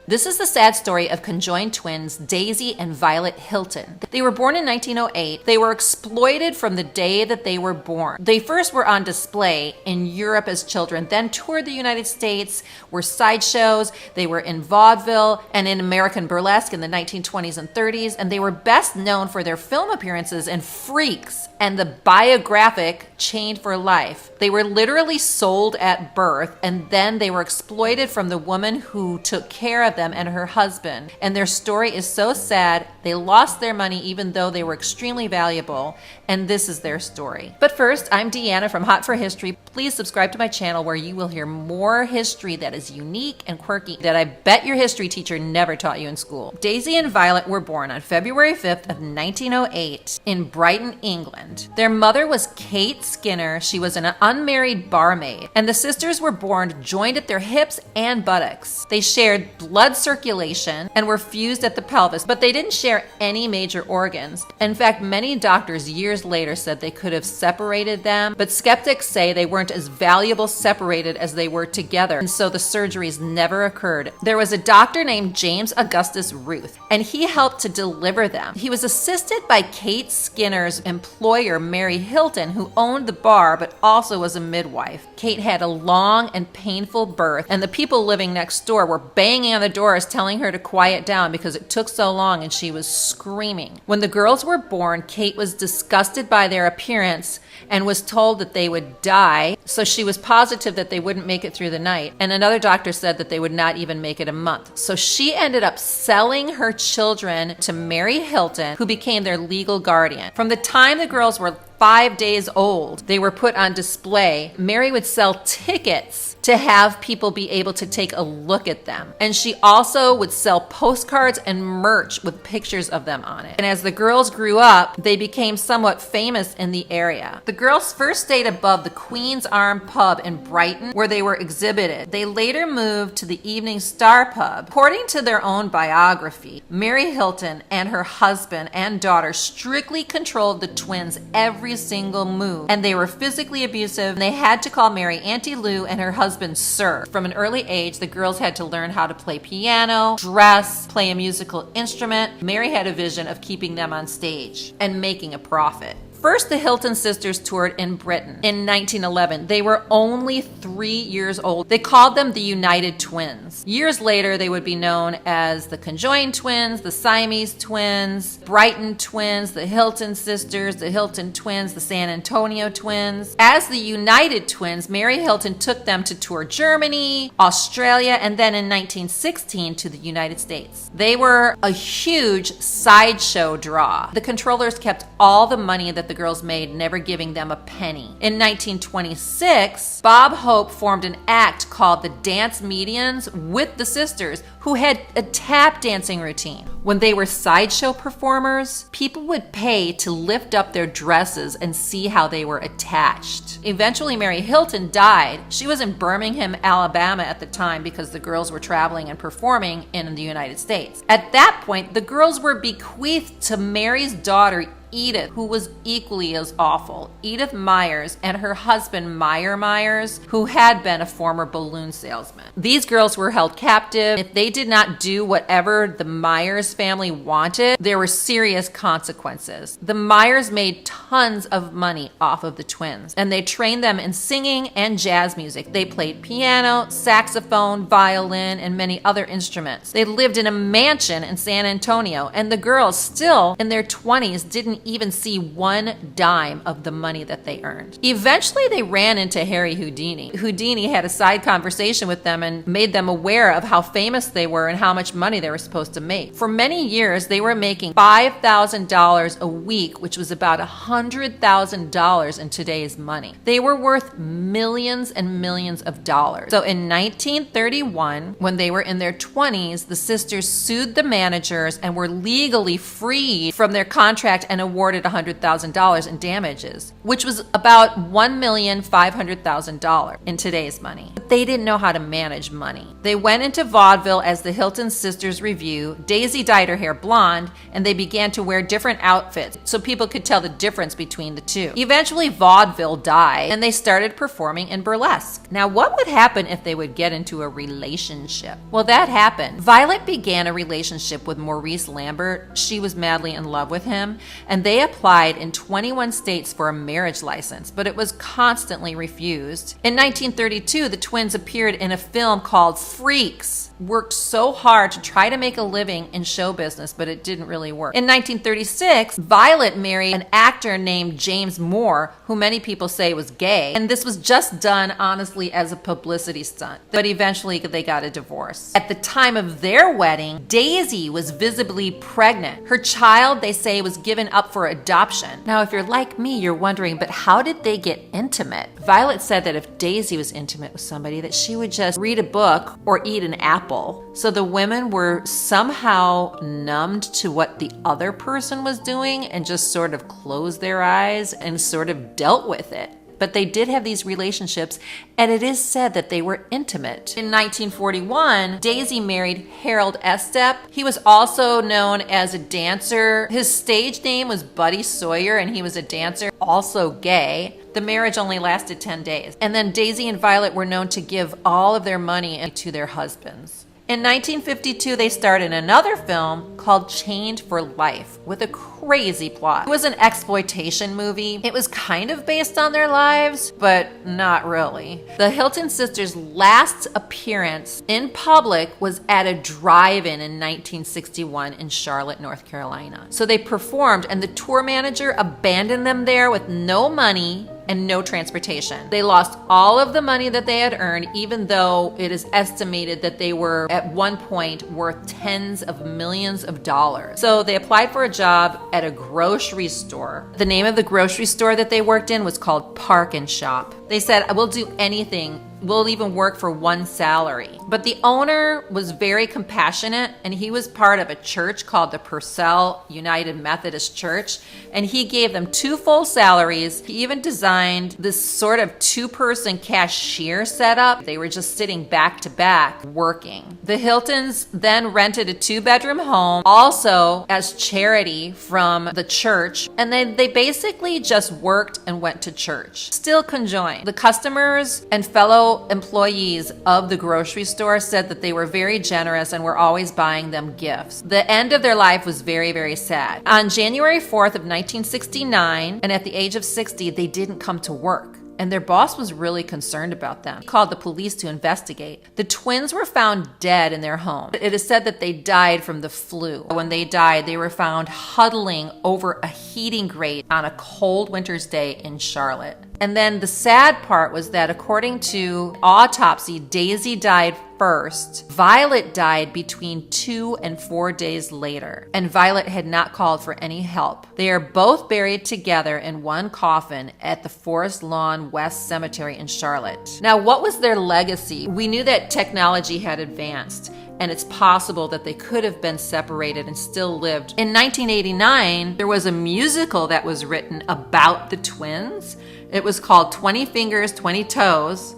This is the sad story of conjoined twins Daisy and Violet Hilton. They were born in 1908. They were exploited from the day that they were born. They first were on display in Europe as children, then toured the United States, were sideshows, they were in vaudeville and in American burlesque in the 1920s and 30s, and they were best known for their film appearances in Freaks and the biographic Chained for Life. They were literally sold at birth, and then they were exploited from the woman who took care of them and her husband. And their story is so sad. They lost their money even though they were extremely valuable, and this is their story. But first, I'm Deanna from Hot for History. Please subscribe to my channel where you will hear more history that is unique and quirky that I bet your history teacher never taught you in school. Daisy and Violet were born on February 5th of 1908 in Brighton, England. Their mother was Kate Skinner. She was an unmarried barmaid, and the sisters were born joined at their hips and buttocks. They shared blood circulation and were fused at the pelvis, but they didn't share any major organs. In fact, many doctors years later said they could have separated them, but skeptics say they weren't as valuable separated as they were together, and so the surgeries never occurred. There was a doctor named James Augustus Ruth, and he helped to deliver them. He was assisted by Kate Skinner's employer, Mary Hilton, who owned the bar but also was a midwife. Kate had a long and painful birth, and the people living next door were banging on the doors telling her to quiet down because it took so long and she was screaming. When the girls were born, Kate was disgusted by their appearance and was told that they would die, so she was positive that they wouldn't make it through the night. And another doctor said that they would not even make it a month. So she ended up selling her children to Mary Hilton, who became their legal guardian. From the time the girls were 5 days old, they were put on display. Mary would sell tickets to have people be able to take a look at them. And she also would sell postcards and merch with pictures of them on it. And as the girls grew up, they became somewhat famous in the area. The girls first stayed above the Queen's Arm pub in Brighton, where they were exhibited. They later moved to the Evening Star pub. According to their own biography, Mary Hilton and her husband and daughter strictly controlled the twins' every single move, and they were physically abusive, and they had to call Mary Auntie Lou and her husband Sir. From an early age, the girls had to learn how to play piano, dress, play a musical instrument. Mary had a vision of keeping them on stage and making a profit. First, the Hilton sisters toured in Britain in 1911. They were only 3 years old. They called them the United Twins. Years later, they would be known as the Conjoined Twins, the Siamese Twins, Brighton Twins, the Hilton sisters, the Hilton Twins, the San Antonio Twins. As the United Twins, Mary Hilton took them to tour Germany, Australia, and then in 1916 to the United States. They were a huge sideshow draw. The controllers kept all the money that the girls made, never giving them a penny. In 1926, Bob Hope formed an act called the Dance Medians with the sisters, who had a tap dancing routine. When they were sideshow performers, people would pay to lift up their dresses and see how they were attached. Eventually, Mary Hilton died. She was in Birmingham, Alabama at the time because the girls were traveling and performing in the United States. At that point, the girls were bequeathed to Mary's daughter, Edith, who was equally as awful. Edith Myers and her husband Meyer Myers, who had been a former balloon salesman. These girls were held captive. If they did not do whatever the Myers family wanted, there were serious consequences. The Myers made tons of money off of the twins, and they trained them in singing and jazz music. They played piano, saxophone, violin, and many other instruments. They lived in a mansion in San Antonio, and the girls, still in their 20s, didn't even see one dime of the money that they earned. Eventually, they ran into Harry Houdini. Houdini had a side conversation with them and made them aware of how famous they were and how much money they were supposed to make. For many years, they were making $5,000 a week, which was about $100,000 in today's money. They were worth millions and millions of dollars. So in 1931, when they were in their 20s, the sisters sued the managers and were legally freed from their contract and awarded $100,000 in damages, which was about $1,500,000 in today's money. But they didn't know how to manage money. They went into vaudeville as the Hilton Sisters Review. Daisy dyed her hair blonde, and they began to wear different outfits so people could tell the difference between the two. Eventually, vaudeville died, and they started performing in burlesque. Now, what would happen if they would get into a relationship? Well, that happened. Violet began a relationship with Maurice Lambert. She was madly in love with him, and they applied in 21 states for a marriage license, but it was constantly refused. In 1932, the twins appeared in a film called Freaks, worked so hard to try to make a living in show business, but it didn't really work. In 1936, Violet married an actor named James Moore, who many people say was gay, and this was just done honestly as a publicity stunt, but eventually they got a divorce. At the time of their wedding, Daisy was visibly pregnant. Her child, they say, was given up for adoption. Now, if you're like me, you're wondering, but how did they get intimate? Violet said that if Daisy was intimate with somebody, that she would just read a book or eat an apple. So the women were somehow numbed to what the other person was doing and just sort of closed their eyes and sort of dealt with it. But they did have these relationships, and it is said that they were intimate. In 1941, Daisy married Harold Estep. He was also known as a dancer. His stage name was Buddy Sawyer, and he was a dancer, also gay. The marriage only lasted 10 days. And then Daisy and Violet were known to give all of their money to their husbands. In 1952, they starred in another film called Chained for Life with a crazy plot. It was an exploitation movie. It was kind of based on their lives, but not really. The Hilton sisters' last appearance in public was at a drive-in in 1961 in Charlotte, North Carolina. So they performed, and the tour manager abandoned them there with no money and no transportation. They lost all of the money that they had earned, even though it is estimated that they were at one point worth tens of millions of dollars. So they applied for a job at a grocery store. The name of the grocery store that they worked in was called Park and Shop. They said, "We'll do anything. We'll even work for one salary." But the owner was very compassionate, and he was part of a church called the Purcell United Methodist Church, and he gave them 2 full salaries. He even designed this sort of 2-person cashier setup. They were just sitting back to back working. The Hiltons then rented a 2-bedroom home, also as charity from the church, and then they basically just worked and went to church. Still conjoined. The customers and fellow employees of the grocery store said that they were very generous and were always buying them gifts. The end of their life was very, very sad. On January 4th of 1969, and at the age of 60, they didn't come to work. And their boss was really concerned about them. He called the police to investigate. The twins were found dead in their home. It is said that they died from the flu. When they died, they were found huddling over a heating grate on a cold winter's day in Charlotte. And then the sad part was that according to autopsy, Daisy died first. Violet died between 2 and 4 days later, and Violet had not called for any help. They are both buried together in one coffin at the Forest Lawn West Cemetery in Charlotte. Now, what was their legacy? We knew that technology had advanced, and it's possible that they could have been separated and still lived. In 1989, there was a musical that was written about the twins. It was called 20 Fingers, 20 Toes,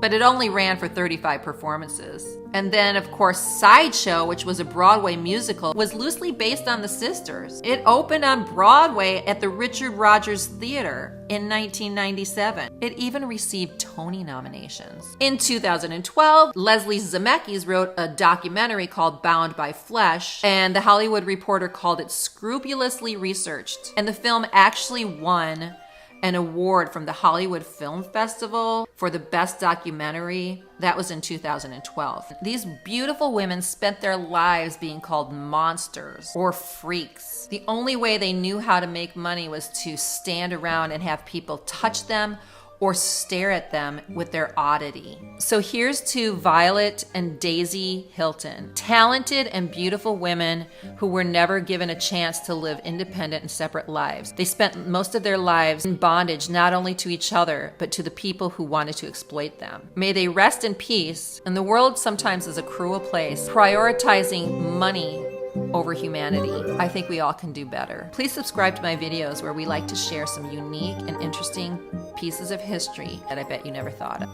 but it only ran for 35 performances. And then, of course, Sideshow, which was a Broadway musical, was loosely based on the sisters. It opened on Broadway at the Richard Rodgers Theater in 1997. It even received Tony nominations. In 2012, Leslie Zemeckis wrote a documentary called Bound by Flesh, and The Hollywood Reporter called it scrupulously researched. And the film actually won an award from the Hollywood Film Festival for the best documentary. That was in 2012. These beautiful women spent their lives being called monsters or freaks. The only way they knew how to make money was to stand around and have people touch them or stare at them with their oddity. So here's to Violet and Daisy Hilton, talented and beautiful women who were never given a chance to live independent and separate lives. They spent most of their lives in bondage, not only to each other, but to the people who wanted to exploit them. May they rest in peace. And the world sometimes is a cruel place, prioritizing money over humanity. I think we all can do better. Please subscribe to my videos where we like to share some unique and interesting pieces of history that I bet you never thought of.